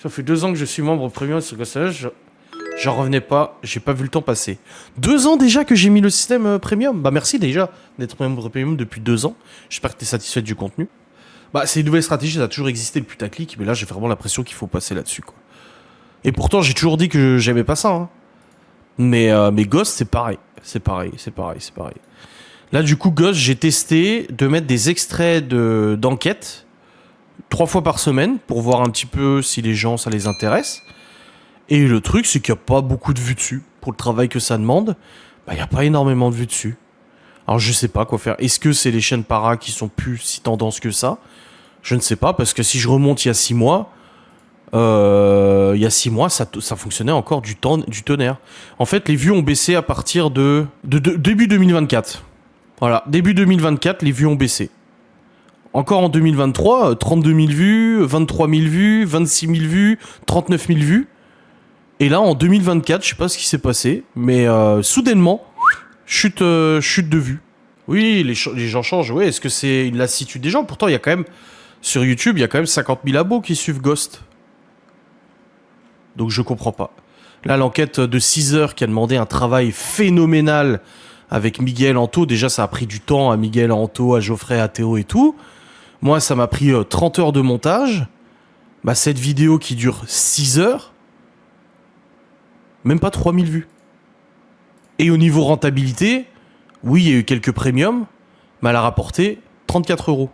Ça fait 2 ans que je suis membre premium sur Ghost. J'en revenais pas, j'ai pas vu le temps passer. 2 ans déjà que j'ai mis le système premium. Bah merci déjà d'être membre premium depuis 2 ans. J'espère que t'es satisfait du contenu. Bah c'est une nouvelle stratégie, ça a toujours existé le putaclic, mais là j'ai vraiment l'impression qu'il faut passer là-dessus quoi. Et pourtant j'ai toujours dit que j'aimais pas ça. Hein. Mais Ghost c'est pareil, c'est pareil, c'est pareil, c'est pareil. Là du coup Ghost j'ai testé de mettre des extraits d'enquête 3 fois par semaine pour voir un petit peu si les gens ça les intéresse. Et le truc, c'est qu'il n'y a pas beaucoup de vues dessus. Pour le travail que ça demande, bah, il n'y a pas énormément de vues dessus. Alors, je sais pas quoi faire. Est-ce que c'est les chaînes para qui sont plus si tendances que ça? Je ne sais pas, parce que si je remonte il y a 6 mois, ça fonctionnait encore du tonnerre. En fait, les vues ont baissé à partir de début 2024. Voilà, début 2024, les vues ont baissé. Encore en 2023, 32 000 vues, 23 000 vues, 26 000 vues, 39 000 vues. Et là, en 2024, je sais pas ce qui s'est passé, mais soudainement, chute de vue. Oui, les gens changent. Ouais, est-ce que c'est une lassitude des gens? Pourtant, il y a quand même, sur YouTube, il y a quand même 50 000 abos qui suivent Ghost. Donc je comprends pas. Là, l'enquête de 6 heures qui a demandé un travail phénoménal avec Miguel Anto. Déjà, ça a pris du temps à Miguel Anto, à Geoffrey, à Théo et tout. Moi, ça m'a pris 30 heures de montage. Bah, cette vidéo qui dure 6 heures, même pas 3000 vues. Et au niveau rentabilité, oui, il y a eu quelques premiums, mais elle a rapporté 34 euros.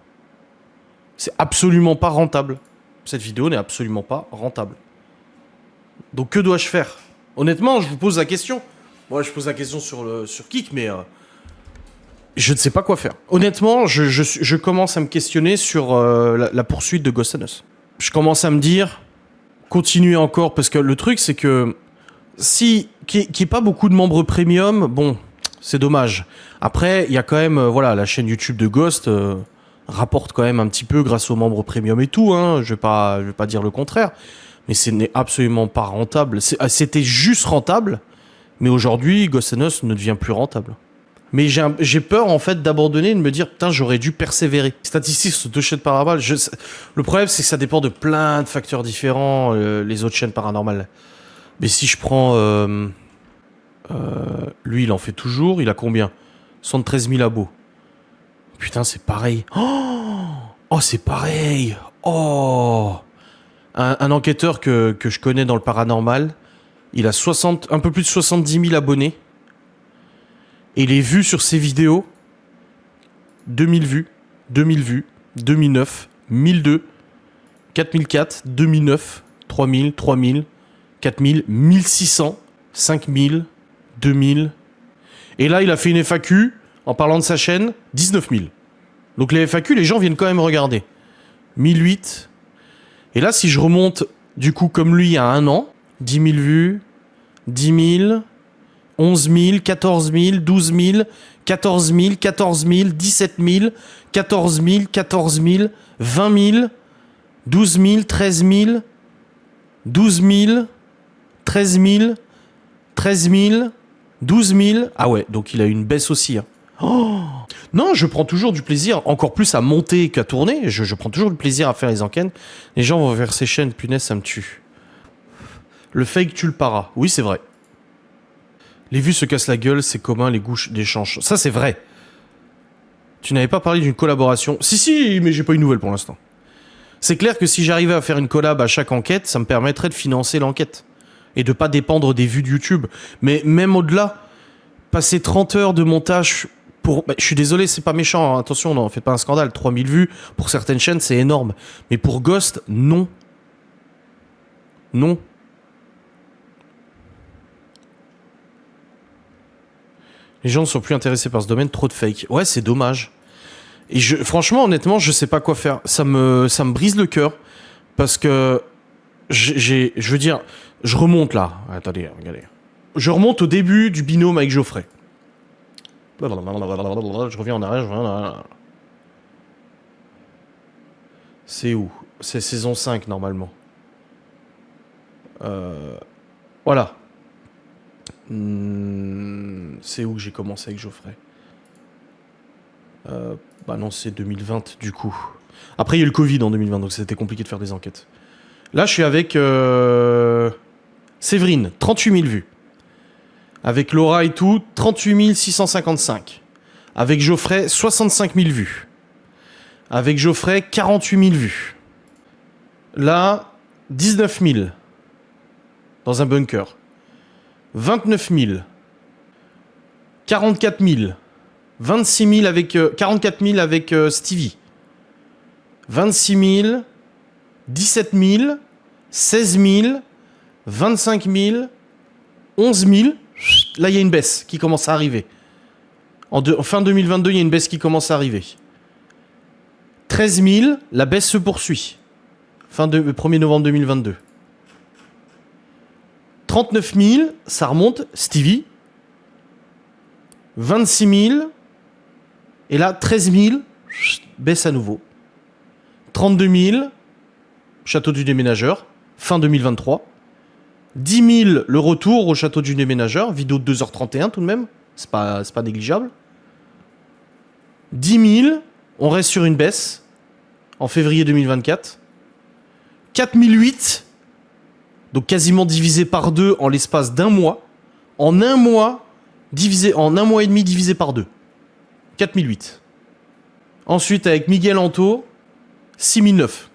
C'est absolument pas rentable. Cette vidéo n'est absolument pas rentable. Donc que dois-je faire? Honnêtement, je vous pose la question. Moi, je pose la question sur Kik, mais je ne sais pas quoi faire. Honnêtement, je commence à me questionner sur la poursuite de Ghost and Us. Je commence à me dire, continuer encore, parce que le truc, c'est que si qu'il n'y ait pas beaucoup de membres premium, bon, c'est dommage. Après, il y a quand même, voilà, la chaîne YouTube de Ghost rapporte quand même un petit peu grâce aux membres premium et tout. Hein, je vais pas dire le contraire, mais ce n'est absolument pas rentable. C'était juste rentable, mais aujourd'hui, Ghost and Us ne devient plus rentable. Mais j'ai peur en fait d'abandonner et de me dire putain j'aurais dû persévérer. Statistiques sur 2 chaînes paranormales, le problème c'est que ça dépend de plein de facteurs différents, les autres chaînes paranormales. Mais si je prends... lui, il en fait toujours. Il a combien? 73 000 abos. Putain, c'est pareil. Oh, c'est pareil. Oh. Un enquêteur que je connais dans le paranormal, il a un peu plus de 70 000 abonnés. Et les vues sur ses vidéos, 2000 vues, 2000 vues, 2009, 1002, 4004, 2009, 3000, 3000, 4000, 1600, 5000, 2000. Et là, il a fait une FAQ, en parlant de sa chaîne, 19 000. Donc les FAQ, les gens viennent quand même regarder. 1008. Et là, si je remonte, du coup, comme lui, il y a 1 an, 10 000 vues, 10 000, 11 000, 14 000, 12 000, 14 000, 14 000, 17 000, 14 000, 14 000, 20 000, 12 000, 13 000, 12 000, 13 000, 13 000, 12 000. Ah ouais, donc il a une baisse aussi. Hein. Oh non, je prends toujours du plaisir, encore plus à monter qu'à tourner. Je prends toujours du plaisir à faire les enquêtes. Les gens vont vers ces chaînes, punaise, ça me tue. Le fake tue le para. Oui, c'est vrai. Les vues se cassent la gueule, c'est commun, les gouches d'échange. Ça, c'est vrai. Tu n'avais pas parlé d'une collaboration. Si, mais j'ai pas une nouvelle pour l'instant. C'est clair que si j'arrivais à faire une collab à chaque enquête, ça me permettrait de financer l'enquête. Et de pas dépendre des vues de YouTube. Mais même au-delà, passer 30 heures de montage pour... Bah, je suis désolé, c'est pas méchant, hein. Attention, non, faites pas un scandale. 3000 vues, pour certaines chaînes, c'est énorme. Mais pour Ghost, non. Non. Les gens ne sont plus intéressés par ce domaine, trop de fake. Ouais, c'est dommage. Et franchement, honnêtement, je sais pas quoi faire. Ça me brise le cœur. Parce que... je veux dire... Je remonte là. Attendez, regardez. Je remonte au début du binôme avec Geoffrey. Je reviens en arrière. C'est où? C'est saison 5 normalement. Voilà. C'est où que j'ai commencé avec Geoffrey? Bah non, c'est 2020 du coup. Après, il y a eu le Covid en 2020, donc c'était compliqué de faire des enquêtes. Là, je suis avec Séverine, 38 000 vues. Avec Laura et tout, 38 655. Avec Geoffrey, 65 000 vues. Avec Geoffrey, 48 000 vues. Là, 19 000. Dans un bunker. 29 000. 44 000. 26 000 avec... 44 000 avec Stevie. 26 000. 17 000. 16 000. 25 000. 11 000. Là, il y a une baisse qui commence à arriver. En fin 2022, il y a une baisse qui commence à arriver. 13 000, la baisse se poursuit. 1er novembre 2022. 39 000, ça remonte. Stevie. 26 000. Et là, 13 000, baisse à nouveau. 32 000, Château du Déménageur, fin 2023. 10 000, le retour au Château du Déménageur, vidéo de 2h31 tout de même. C'est pas négligeable. 10 000, on reste sur une baisse. En février 2024. 4008, donc quasiment divisé par 2 en l'espace d'un mois. En un mois et demi divisé par 2. 4008. Ensuite, avec Miguel Anto, 6009.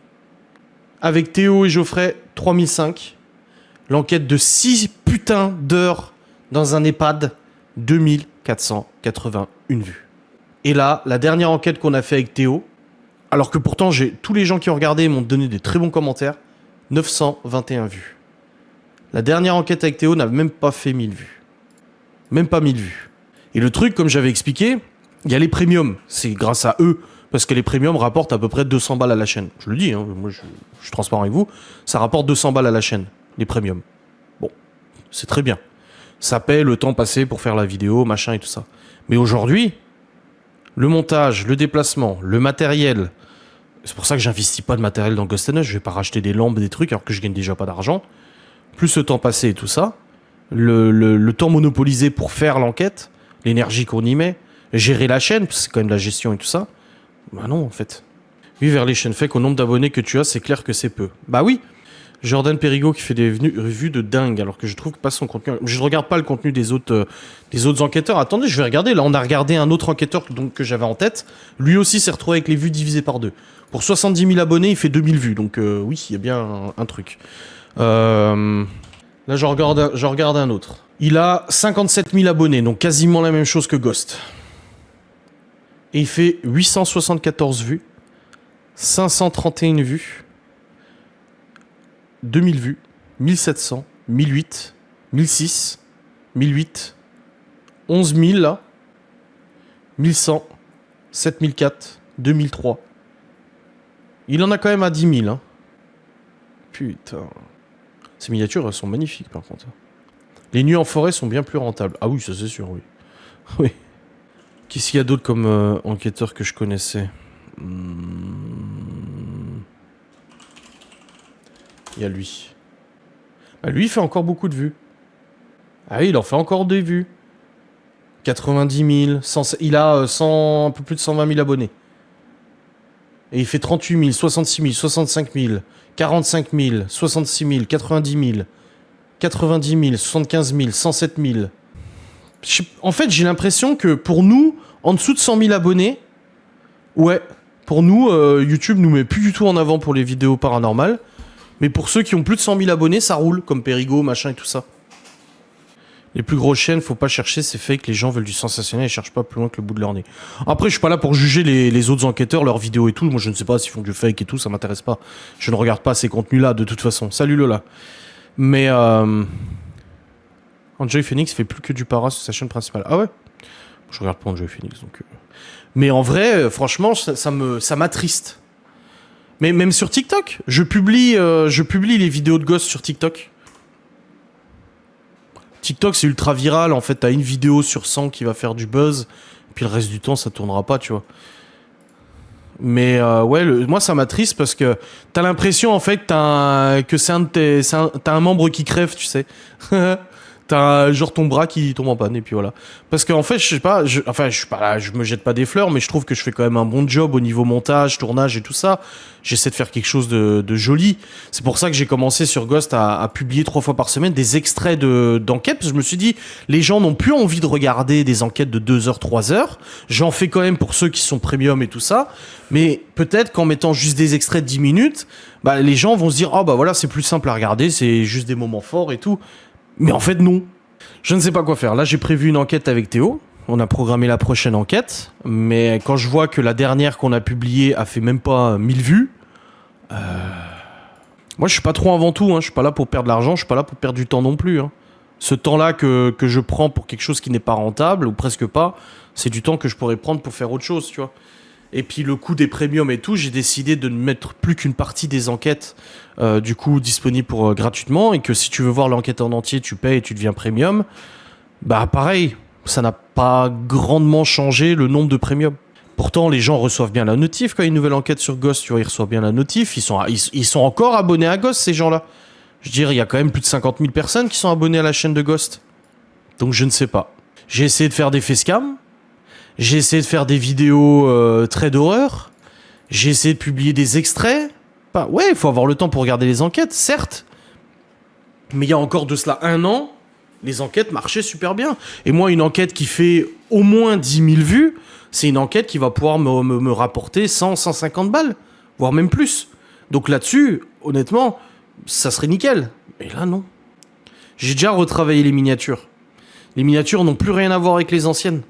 Avec Théo et Geoffrey, 3005. L'enquête de 6 putains d'heures dans un EHPAD, 2481 vues. Et là, la dernière enquête qu'on a fait avec Théo, alors que pourtant, tous les gens qui ont regardé m'ont donné des très bons commentaires, 921 vues. La dernière enquête avec Théo n'a même pas fait 1000 vues. Même pas 1000 vues. Et le truc, comme j'avais expliqué, il y a les premiums. C'est grâce à eux. Parce que les premiums rapportent à peu près 200 balles à la chaîne. Je le dis, hein, moi je suis transparent avec vous. Ça rapporte 200 balles à la chaîne, les premiums. Bon, c'est très bien. Ça paie le temps passé pour faire la vidéo, machin et tout ça. Mais aujourd'hui, le montage, le déplacement, le matériel... C'est pour ça que j'investis pas de matériel dans Ghost Us. Je vais pas racheter des lampes, des trucs, alors que je gagne déjà pas d'argent. Plus le temps passé et tout ça, le temps monopolisé pour faire l'enquête, l'énergie qu'on y met, gérer la chaîne, parce que c'est quand même de la gestion et tout ça. Bah non, en fait. Oui, vers les chaînes fake, au nombre d'abonnés que tu as, c'est clair que c'est peu. Bah oui. Jordan Perigo qui fait des vues de dingue, alors que je trouve que pas son contenu... Je ne regarde pas le contenu des autres enquêteurs. Attendez, je vais regarder. Là, on a regardé un autre enquêteur que j'avais en tête. Lui aussi s'est retrouvé avec les vues divisées par 2. Pour 70 000 abonnés, il fait 2000 vues. Donc oui, il y a bien un truc. Là, je regarde un autre. Il a 57 000 abonnés, donc quasiment la même chose que Ghost. Et il fait 874 vues, 531 vues, 2000 vues, 1700, 1008, 1006, 1008, 11 000 là, 1100, 7004, 2003. Il en a quand même à 10 000. Hein. Putain. Ces miniatures, elles sont magnifiques par contre. Les nuits en forêt sont bien plus rentables. Ah oui, ça c'est sûr, oui. Oui. Qu'est-ce qu'il y a d'autre comme enquêteur que je connaissais? Il y a lui. Bah, lui, il fait encore beaucoup de vues. Ah oui, il en fait encore des vues. 90 000. Il a un peu plus de 120 000 abonnés. Et il fait 38 000, 66 000, 65 000, 45 000, 66 000, 90 000, 90 000, 75 000, 107 000. En fait, j'ai l'impression que pour nous, en dessous de 100 000 abonnés, ouais, pour nous, YouTube nous met plus du tout en avant pour les vidéos paranormales. Mais pour ceux qui ont plus de 100 000 abonnés, ça roule, comme Perigo, machin et tout ça. Les plus grosses chaînes, faut pas chercher, c'est fake, les gens veulent du sensationnel, ils cherchent pas plus loin que le bout de leur nez. Après, je suis pas là pour juger les autres enquêteurs, leurs vidéos et tout. Moi, je ne sais pas s'ils font du fake et tout, ça m'intéresse pas. Je ne regarde pas ces contenus-là, de toute façon. Salut Lola. Mais, Enjoy Phoenix fait plus que du para sur sa chaîne principale. Ah ouais? Je regarde pas Enjoy Phoenix, donc... Mais en vrai, franchement, ça m'attriste. Mais même sur TikTok, je publie les vidéos de gosses sur TikTok. TikTok, c'est ultra viral. En fait, t'as une vidéo sur 100 qui va faire du buzz. Puis le reste du temps, ça tournera pas, tu vois. Mais ouais, moi, ça m'attriste parce que t'as l'impression, en fait, que t'as un membre qui crève, tu sais. T'as genre ton bras qui tombe en panne et puis voilà. Parce qu'en fait, je sais pas, je suis pas là, je me jette pas des fleurs, mais je trouve que je fais quand même un bon job au niveau montage, tournage et tout ça. J'essaie de faire quelque chose de joli. C'est pour ça que j'ai commencé sur Ghost à publier 3 fois par semaine des extraits d'enquêtes. Parce que je me suis dit, les gens n'ont plus envie de regarder des enquêtes de 2 heures, 3 heures. J'en fais quand même pour ceux qui sont premium et tout ça. Mais peut-être qu'en mettant juste des extraits de 10 minutes, bah, les gens vont se dire, oh bah voilà, c'est plus simple à regarder, c'est juste des moments forts et tout. Mais en fait, non. Je ne sais pas quoi faire. Là, j'ai prévu une enquête avec Théo. On a programmé la prochaine enquête. Mais quand je vois que la dernière qu'on a publiée a fait même pas 1000 vues... Moi, je suis pas trop avant tout. Hein. Je suis pas là pour perdre de l'argent. Je suis pas là pour perdre du temps non plus. Hein. Ce temps-là que je prends pour quelque chose qui n'est pas rentable, ou presque pas, c'est du temps que je pourrais prendre pour faire autre chose, tu vois. Et puis le coût des premiums et tout, j'ai décidé de ne mettre plus qu'une partie des enquêtes du coup disponible pour gratuitement, et que si tu veux voir l'enquête en entier, tu payes et tu deviens premium. Bah pareil, ça n'a pas grandement changé le nombre de premiums. Pourtant, les gens reçoivent bien la notif quand il y a une nouvelle enquête sur Ghost, tu vois, ils reçoivent bien la notif, ils sont encore abonnés à Ghost, ces gens-là. Je veux dire, il y a quand même plus de 50 000 personnes qui sont abonnées à la chaîne de Ghost. Donc je ne sais pas. J'ai essayé de faire des facecam. J'ai essayé de faire des vidéos très d'horreur. J'ai essayé de publier des extraits. Bah, ouais, il faut avoir le temps pour regarder les enquêtes, certes. Mais il y a encore de cela 1 an, les enquêtes marchaient super bien. Et moi, une enquête qui fait au moins 10 000 vues, c'est une enquête qui va pouvoir me rapporter 100, 150 balles, voire même plus. Donc là-dessus, honnêtement, ça serait nickel. Mais là, non. J'ai déjà retravaillé les miniatures. Les miniatures n'ont plus rien à voir avec les anciennes.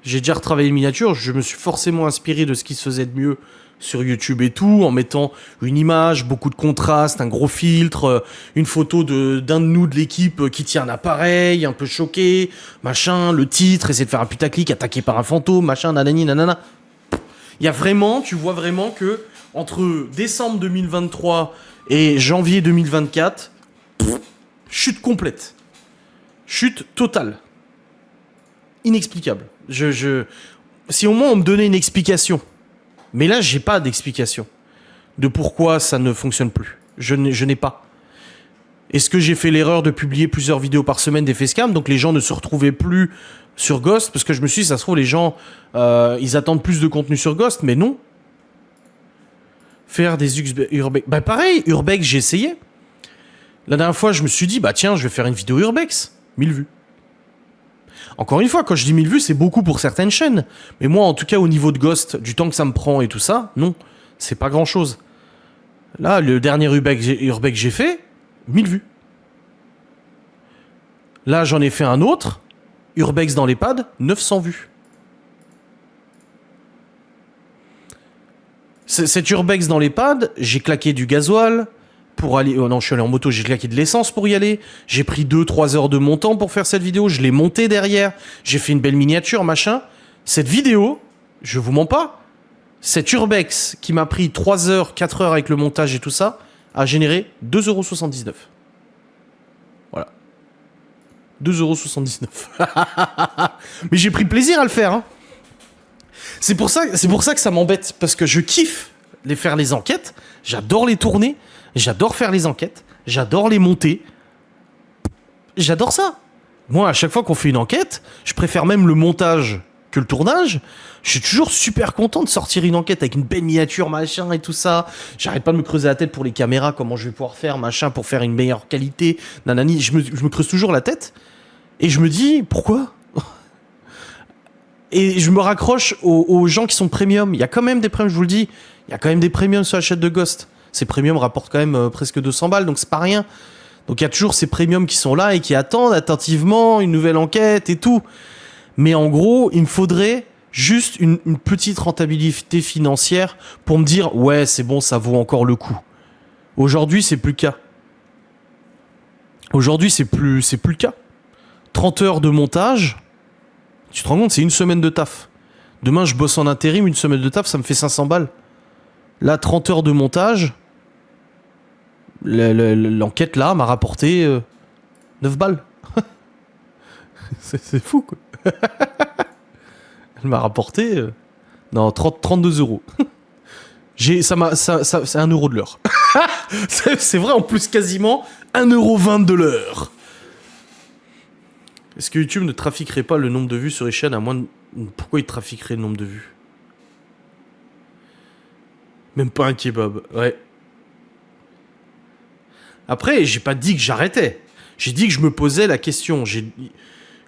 J'ai déjà retravaillé les miniatures, je me suis forcément inspiré de ce qui se faisait de mieux sur YouTube et tout, en mettant une image, beaucoup de contraste, un gros filtre, une photo d'un de nous de l'équipe qui tient un appareil, un peu choqué, machin, le titre, essayer de faire un putaclic, attaqué par un fantôme, machin, nanani, nanana. Il y a vraiment, tu vois vraiment que entre décembre 2023 et janvier 2024, chute complète. Chute totale. Inexplicable. Si au moins on me donnait une explication. Mais là, j'ai pas d'explication de pourquoi ça ne fonctionne plus. Je n'ai pas. Est-ce que j'ai fait l'erreur de publier plusieurs vidéos par semaine des facecam, donc les gens ne se retrouvaient plus sur Ghost, parce que je me suis dit, ça se trouve, les gens, ils attendent plus de contenu sur Ghost, mais non. Faire des urbex... Bah pareil, urbex, j'ai essayé. La dernière fois, je me suis dit, bah tiens, je vais faire une vidéo urbex. 1000 vues. Encore une fois, quand je dis 1000 vues, c'est beaucoup pour certaines chaînes. Mais moi, en tout cas, au niveau de Ghost, du temps que ça me prend et tout ça, non, c'est pas grand-chose. Là, le dernier urbex que j'ai fait, 1000 vues. Là, j'en ai fait un autre, urbex dans l'EHPAD, 900 vues. Cet urbex dans l'EHPAD, j'ai claqué du gasoil pour aller... Oh non, je suis allé en moto, j'ai claqué de l'essence pour y aller. J'ai pris 2-3 heures de mon temps pour faire cette vidéo. Je l'ai montée derrière. J'ai fait une belle miniature, machin. Cette vidéo, je vous mens pas, cet urbex qui m'a pris 3 heures, 4 heures avec le montage et tout ça, a généré 2,79 €. Voilà. 2,79 €. Mais j'ai pris plaisir à le faire, hein. C'est pour ça que ça m'embête, parce que je kiffe faire les enquêtes, j'adore les tourner, j'adore faire les enquêtes, j'adore les monter, j'adore ça. Moi, à chaque fois qu'on fait une enquête, je préfère même le montage que le tournage. Je suis toujours super content de sortir une enquête avec une belle miniature, machin et tout ça. J'arrête pas de me creuser la tête pour les caméras, comment je vais pouvoir faire, machin, pour faire une meilleure qualité, nanani. Je me creuse toujours la tête et je me dis, pourquoi ? Et je me raccroche aux gens qui sont premium. Il y a quand même des premiums, je vous le dis. Il y a quand même des premiums sur la chaîne de Ghost. Ces premiums rapportent quand même presque 200 balles, donc c'est pas rien. Donc il y a toujours ces premiums qui sont là et qui attendent attentivement une nouvelle enquête et tout. Mais en gros, il me faudrait juste une petite rentabilité financière pour me dire « Ouais, c'est bon, ça vaut encore le coup ». Aujourd'hui, c'est plus le cas. Aujourd'hui, c'est plus le cas. 30 heures de montage... Tu te rends compte, c'est une semaine de taf. Demain, je bosse en intérim, une semaine de taf, ça me fait 500 balles. Là, 30 heures de montage, l'enquête là m'a rapporté 9 balles. c'est fou, quoi. Elle m'a rapporté... non, 32 €. C'est 1 € de l'heure. C'est vrai, en plus, quasiment 1,20 € de l'heure. Est-ce que YouTube ne trafiquerait pas le nombre de vues sur les chaînes à moins de... Pourquoi il trafiquerait le nombre de vues? Même pas un kebab, ouais. Après, j'ai pas dit que j'arrêtais. J'ai dit que je me posais la question.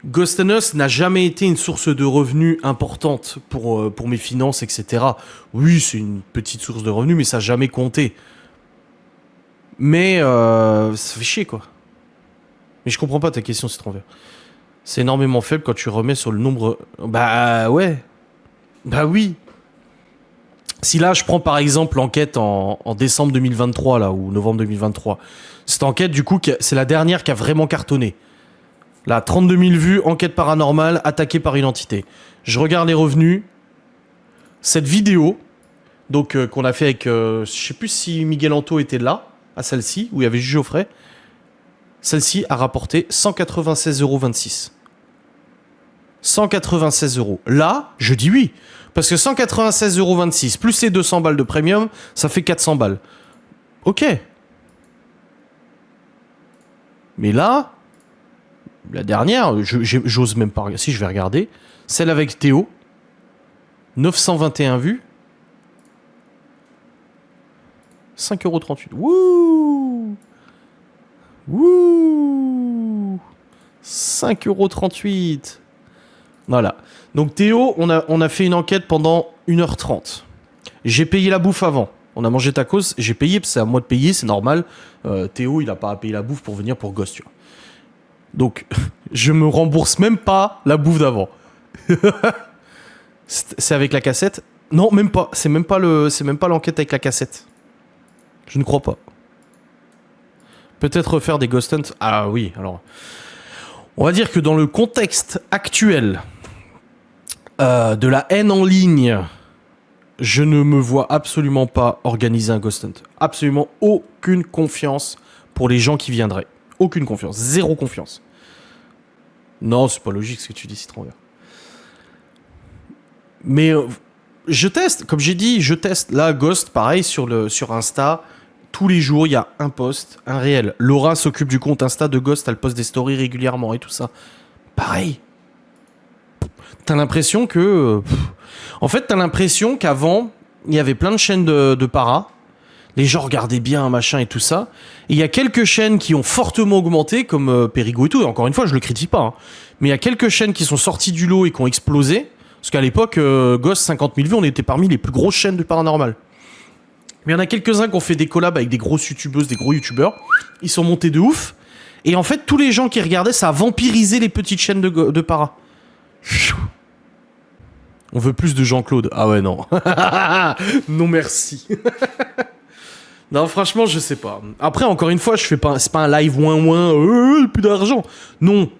Ghost and Us n'a jamais été une source de revenus importante pour mes finances, etc. Oui, c'est une petite source de revenus, mais ça n'a jamais compté. Mais ça fait chier, quoi. Mais je comprends pas ta question, Citron Vert. C'est énormément faible quand tu remets sur le nombre... Bah ouais. Bah oui. Si là, je prends par exemple l'enquête en décembre 2023, là, ou novembre 2023, cette enquête, du coup, c'est la dernière qui a vraiment cartonné. Là, 32 000 vues, enquête paranormale, attaquée par une entité. Je regarde les revenus. Cette vidéo, donc qu'on a fait avec... je sais plus si Miguel Anto était là, à celle-ci, où il y avait Jules Geoffrey. Celle-ci a rapporté 196,26 €. 196 €. Là, je dis oui. Parce que 196,26 € plus les 200 balles de premium, ça fait 400 balles. Ok. Mais là, la dernière, j'ose même pas regarder. Si, je vais regarder. Celle avec Théo. 921 vues. 5,38 €. Wouh! Wouh! 5,38 €. Voilà. Donc Théo, on a fait une enquête pendant 1h30. J'ai payé la bouffe avant. On a mangé tacos, j'ai payé, c'est à moi de payer, c'est normal. Théo, il a pas à payer la bouffe pour venir pour Ghost, tu vois. Donc, je me rembourse même pas la bouffe d'avant. C'est avec la cassette? Non, même pas. C'est même pas l'enquête avec la cassette. Je ne crois pas. Peut-être refaire des Ghost Hunt. Ah oui, alors... On va dire que dans le contexte actuel de la haine en ligne, je ne me vois absolument pas organiser un Ghost Hunt. Absolument aucune confiance pour les gens qui viendraient. Aucune confiance. Zéro confiance. Non, c'est pas logique ce que tu dis, Citron Vert. Mais je teste. Comme j'ai dit, je teste. Là, Ghost, pareil, sur Insta... Tous les jours, il y a un post, un réel. Laura s'occupe du compte Insta de Ghost, elle poste des stories régulièrement et tout ça. Pareil. T'as l'impression que... En fait, t'as l'impression qu'avant, il y avait plein de chaînes de para. Les gens regardaient bien, machin et tout ça. Et il y a quelques chaînes qui ont fortement augmenté, comme Perigo et tout. Et encore une fois, je le critique pas. Hein. Mais il y a quelques chaînes qui sont sorties du lot et qui ont explosé. Parce qu'à l'époque, Ghost, 50 000 vues, on était parmi les plus grosses chaînes du paranormal. Mais il y en a quelques-uns qui ont fait des collabs avec des grosses youtubeuses, des gros youtubeurs. Ils sont montés de ouf. Et en fait, tous les gens qui regardaient, ça a vampirisé les petites chaînes de para. On veut plus de Jean-Claude. Ah ouais, non. Non, merci. Non, franchement, je sais pas. Après, encore une fois, c'est pas un live ouin plus d'argent. Non.